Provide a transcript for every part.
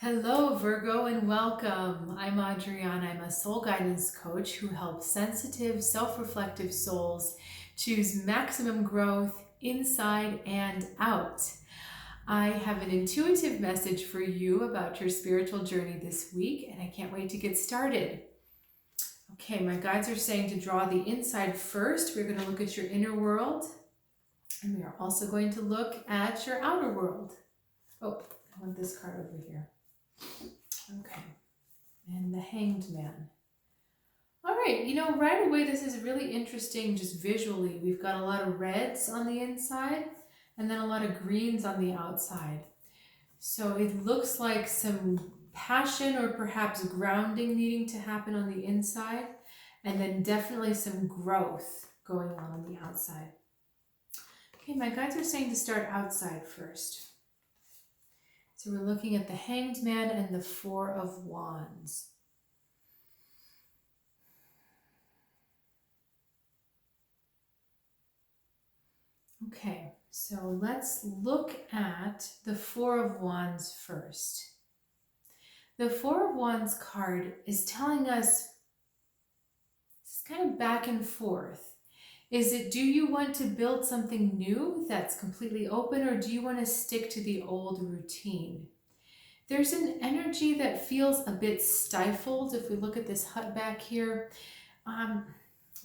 Hello, Virgo, and welcome. I'm Adriana. I'm a soul guidance coach who helps sensitive, self-reflective souls choose maximum growth inside and out. I have an intuitive message for you about your spiritual journey this week, and I can't wait to get started. Okay, my guides are saying to draw the inside first. We're going to look at your inner world, and we are also going to look at your outer world. Oh, I want this card over here. Okay, and the Hanged Man. All right, right away this is really interesting just visually. We've got a lot of reds on the inside and then a lot of greens on the outside. So it looks like some passion or perhaps grounding needing to happen on the inside, and then definitely some growth going on the outside. Okay, my guides are saying to start outside first. So we're looking at the Hanged Man and the Four of Wands. Okay, so let's look at the Four of Wands first. The Four of Wands card is telling us, it's kind of back and forth. Do you want to build something new that's completely open, or do you want to stick to the old routine? There's an energy that feels a bit stifled. If we look at this hut back here,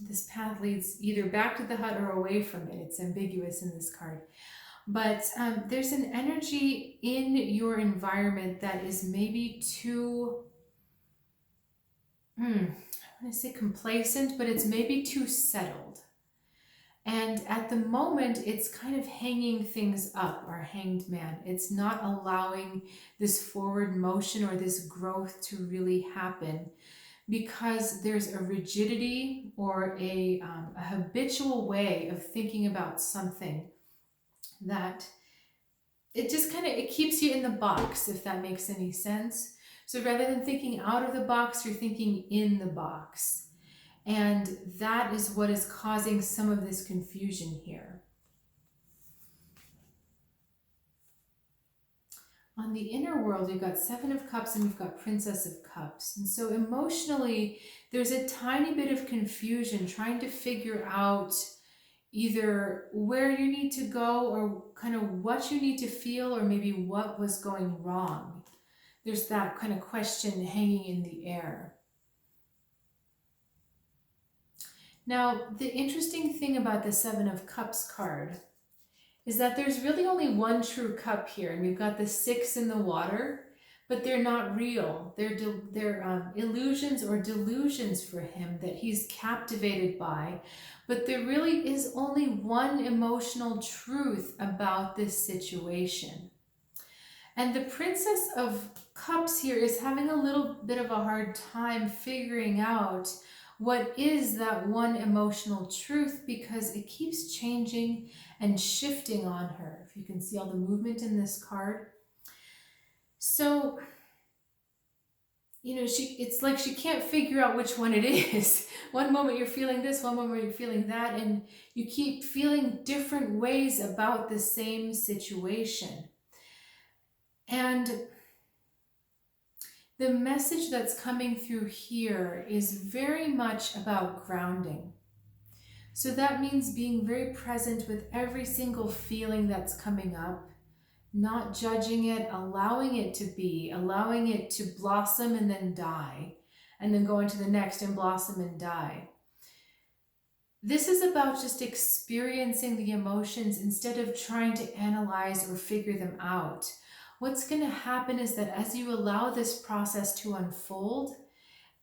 this path leads either back to the hut or away from it. It's ambiguous in this card. But there's an energy in your environment that is maybe too, I want to say complacent, but it's maybe too settled. And at the moment, it's kind of hanging things up, our Hanged Man. It's not allowing this forward motion or this growth to really happen because there's a rigidity or a habitual way of thinking about something that it keeps you in the box, if that makes any sense. So rather than thinking out of the box, you're thinking in the box. And that is what is causing some of this confusion here. On the inner world, we've got Seven of Cups and we've got Princess of Cups. And so emotionally, there's a tiny bit of confusion trying to figure out either where you need to go or kind of what you need to feel or maybe what was going wrong. There's that kind of question hanging in the air. Now, the interesting thing about the Seven of Cups card is that there's really only one true cup here, and we've got the six in the water, but they're not real. They're illusions or delusions for him that he's captivated by, but there really is only one emotional truth about this situation. And the Princess of Cups here is having a little bit of a hard time figuring out what is that one emotional truth, because it keeps changing and shifting on her. If you can see all the movement in this card. So, it's like she can't figure out which one it is. One moment you're feeling this, one moment you're feeling that, and you keep feeling different ways about the same situation. And the message that's coming through here is very much about grounding. So that means being very present with every single feeling that's coming up, not judging it, allowing it to be, allowing it to blossom and then die, and then go into the next and blossom and die. This is about just experiencing the emotions instead of trying to analyze or figure them out. What's going to happen is that as you allow this process to unfold,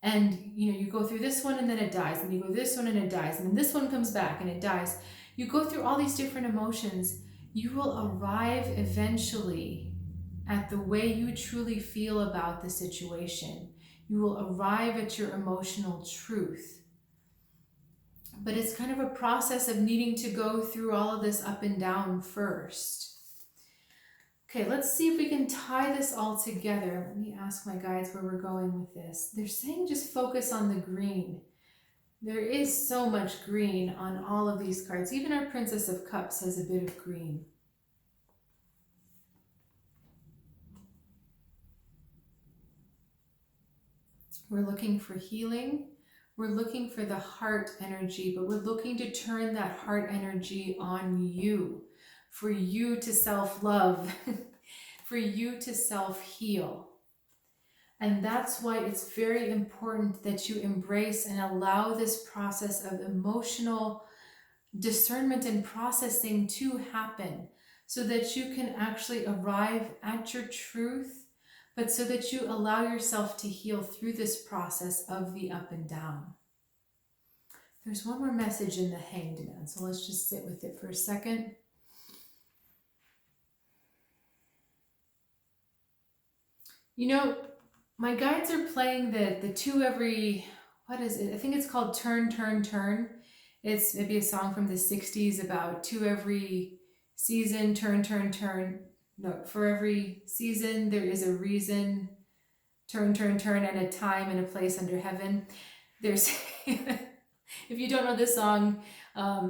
and you go through this one and then it dies, and you go this one and it dies, and then this one comes back and it dies. You go through all these different emotions. You will arrive eventually at the way you truly feel about the situation. You will arrive at your emotional truth. But it's kind of a process of needing to go through all of this up and down first. Okay, let's see if we can tie this all together. Let me ask my guides where we're going with this. They're saying just focus on the green. There is so much green on all of these cards. Even our Princess of Cups has a bit of green. We're looking for healing. We're looking for the heart energy, but we're looking to turn that heart energy on you, for you to self-love, for you to self-heal. And that's why it's very important that you embrace and allow this process of emotional discernment and processing to happen, so that you can actually arrive at your truth, but so that you allow yourself to heal through this process of the up and down. There's one more message in the Hanged Man, so let's just sit with it for a second. You know, my guides are playing the two every, what is it? I think it's called Turn, Turn, Turn. It's maybe a song from the 60s about two every season, turn, turn, turn. No, for every season there is a reason, turn, turn, turn, and a time and a place under heaven. There's, if you don't know this song,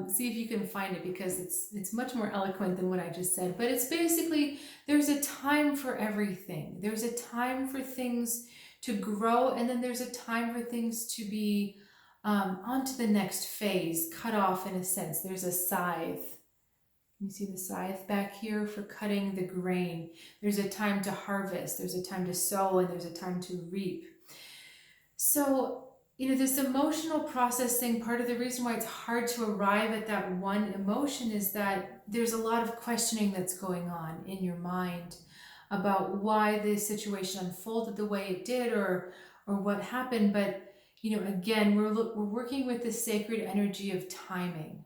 see if you can find it, because it's much more eloquent than what I just said. But it's basically, there's a time for everything. There's a time for things to grow, and then there's a time for things to be on to the next phase, cut off in a sense. There's a scythe. You see the scythe back here for cutting the grain. There's a time to harvest, there's a time to sow, and there's a time to reap. So, you know, this emotional processing, part of the reason why it's hard to arrive at that one emotion is that there's a lot of questioning that's going on in your mind about why the situation unfolded the way it did, or what happened. But, you know, again, we're working with the sacred energy of timing,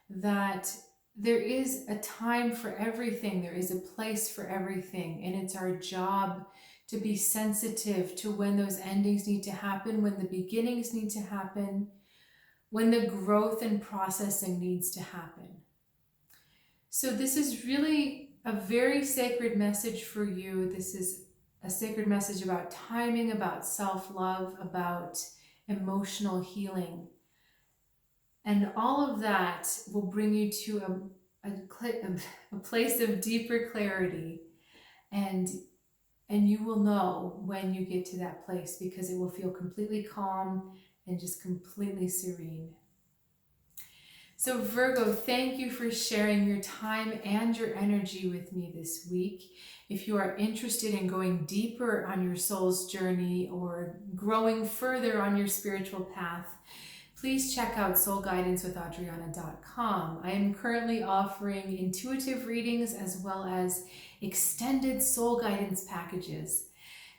that there is a time for everything, there is a place for everything, and it's our job to be sensitive to when those endings need to happen, when the beginnings need to happen, when the growth and processing needs to happen. So this is really a very sacred message for you. This is a sacred message about timing, about self-love, about emotional healing. And all of that will bring you to a place of deeper clarity. And you will know when you get to that place, because it will feel completely calm and just completely serene. So Virgo, thank you for sharing your time and your energy with me this week. If you are interested in going deeper on your soul's journey or growing further on your spiritual path, please check out soulguidancewithadriana.com. I am currently offering intuitive readings as well as extended soul guidance packages.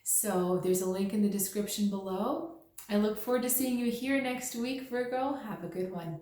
So there's a link in the description below. I look forward to seeing you here next week, Virgo. Have a good one.